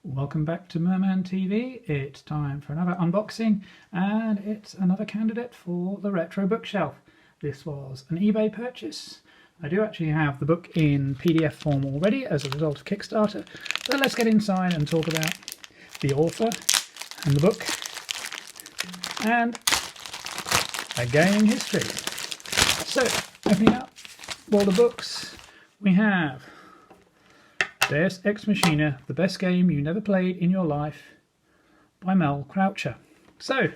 Welcome back to Merman TV. It's time for another unboxing, and it's another candidate for the retro bookshelf. This was an eBay purchase. I do actually have the book in PDF form already as a result of Kickstarter, but let's get inside and talk about the author and the book and a gaming history. So, opening up all the books, we have Deus Ex Machina, the best game you never played in your life, by Mel Croucher. So,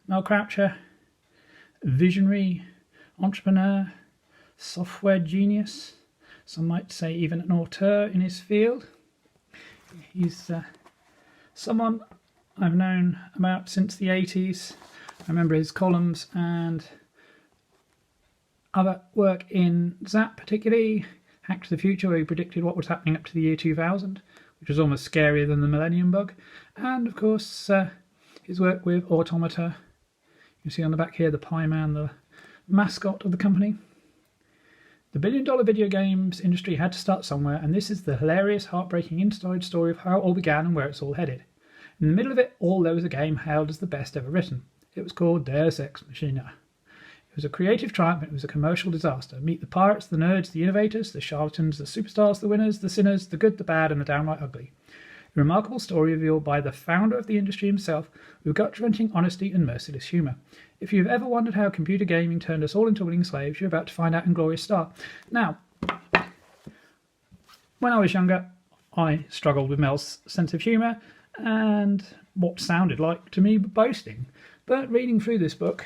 Mel Croucher, visionary, entrepreneur, software genius, some might say even an auteur in his field. He's someone I've known about since the 80s. I remember his columns and other work in Zap, particularly Hack to the Future, where he predicted what was happening up to the year 2000, which was almost scarier than the Millennium Bug. And of course his work with Automata. You see on the back here the Pie Man, the mascot of the company. The billion-dollar video games industry had to start somewhere, and this is the hilarious, heartbreaking inside story of how it all began and where it's all headed. In the middle of it all, there was a game hailed as the best ever written. It was called Deus Ex Machina. It was a creative triumph, and it was a commercial disaster. Meet the pirates, the nerds, the innovators, the charlatans, the superstars, the winners, the sinners, the good, the bad, and the downright ugly. A remarkable story revealed by the founder of the industry himself, with gut-wrenching honesty and merciless humour. If you've ever wondered how computer gaming turned us all into willing slaves, you're about to find out in glorious style. Now, when I was younger, I struggled with Mel's sense of humour and what sounded like to me boasting. But reading through this book,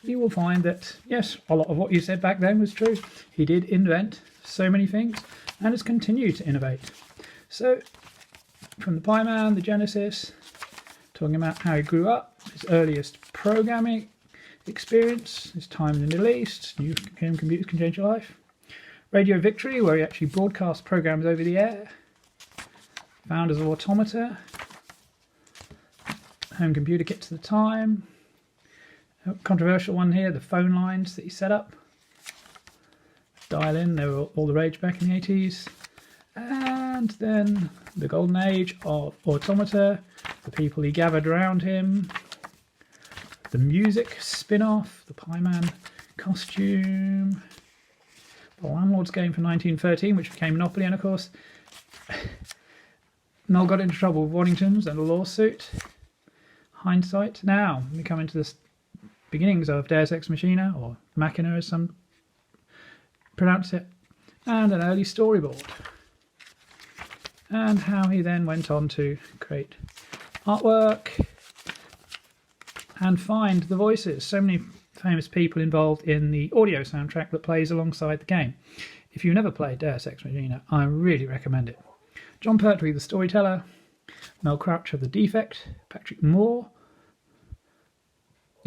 you will find that, yes, a lot of what you said back then was true. He did invent so many things and has continued to innovate. So, from the Pie Man, the Genesis, talking about how he grew up, his earliest programming experience, his time in the Middle East, new computers can change your life. Radio Victory, where he actually broadcast programs over the air. Founders of Automata. Home computer kits at the time. A controversial one here, the phone lines that he set up. Dial in, they were all the rage back in the 80s. And then the golden age of Automata, the people he gathered around him, the music spin-off, the Pie Man costume, the Landlord's Game from 1913, which became Monopoly, and of course Mel got into trouble with Waddington's and a lawsuit. Hindsight. Now we come into the beginnings of Deus Ex Machina, or Machina as some pronounce it, and an early storyboard. And how he then went on to create artwork and find the voices. So many famous people involved in the audio soundtrack that plays alongside the game. If you've never played Deus Ex Machina, I really recommend it. John Pertwee, the storyteller, Mel Croucher, the defect, Patrick Moore,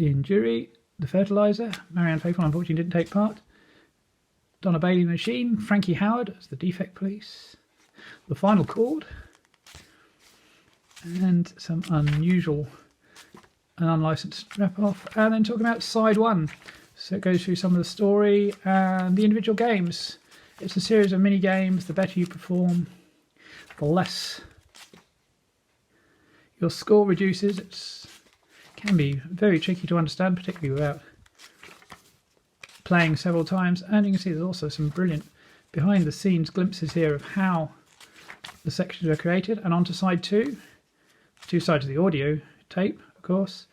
Iain Dury, the fertilizer, Marianne Faithfull unfortunately didn't take part, Donna Bailey, the machine, Frankie Howerd as the defect police, the final chord, and some unusual and unlicensed rip-off, and then talking about side one. So it goes through some of the story and the individual games. It's a series of mini games. The better you perform, the less your score reduces. It can be very tricky to understand, particularly without playing several times. And you can see there's also some brilliant behind the scenes glimpses here of how the sections were created. And on to side two sides of the audio tape, of course,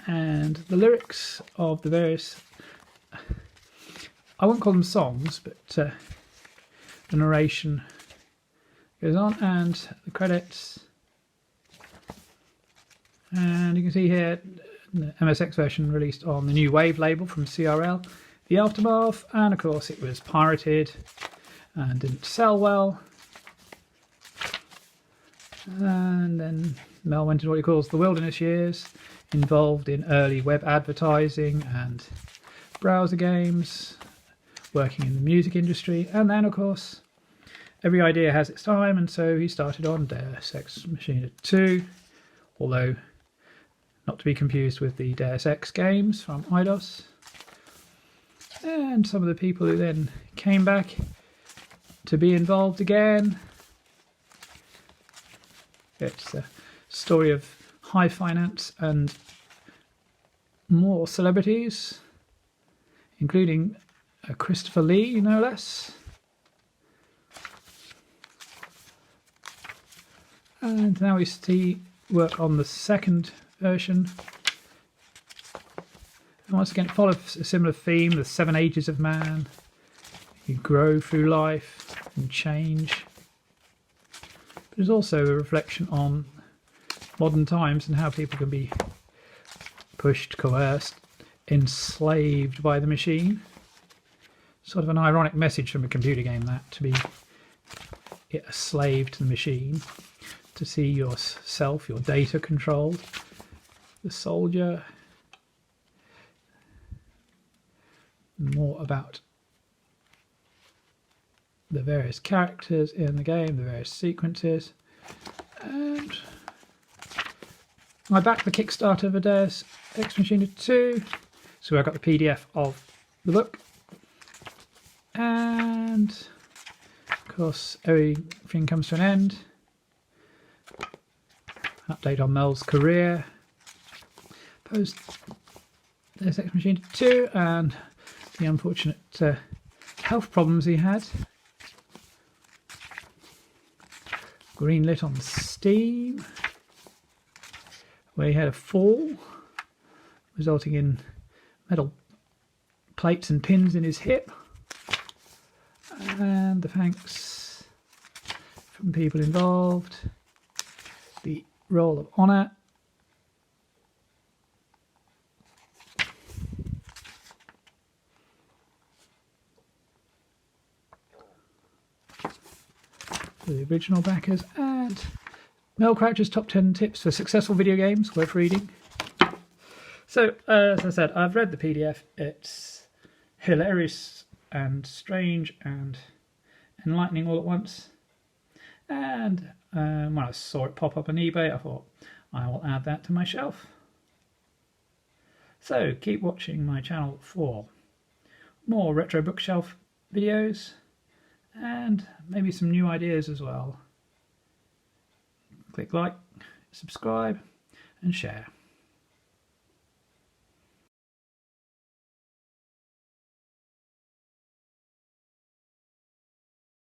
and the lyrics of the various, I won't call them songs, but the narration goes on, and the credits. And you can see here the MSX version released on the New Wave label from CRL, the Aftermath, and of course it was pirated and didn't sell well. And then Mel went into what he calls the wilderness years, involved in early web advertising and browser games, working in the music industry, and then of course every idea has its time, and so he started on Deus Ex Machina 2, although not to be confused with the Deus Ex games from Eidos. And some of the people who then came back to be involved again. It's a story of high finance and more celebrities, including Christopher Lee, no less. And now we see work on the second version. And once again, it follows a similar theme, the 7 ages of man. You grow through life and change. But there's also a reflection on modern times and how people can be pushed, coerced, enslaved by the machine. Sort of an ironic message from a computer game, that, to be a slave to the machine, to see yourself, your data controlled. The soldier. More about the various characters in the game, the various sequences. And I backed the Kickstarter for Deus Ex Machina 2, so I got the PDF of the book. And of course everything comes to an end. Update on Mel's career. Post Deus Ex Machina 2 and the unfortunate health problems he had. Greenlit on Steam, where he had a fall resulting in metal plates and pins in his hip. And the thanks from people involved, the Roll of Honour, for the original backers, and Mel Croucher's top 10 tips for successful video games, worth reading. So, as I said, I've read the PDF. It's hilarious and strange and enlightening all at once. And when I saw it pop up on eBay, I thought, I will add that to my shelf. So keep watching my channel for more retro bookshelf videos and maybe some new ideas as well. Click like, subscribe and share.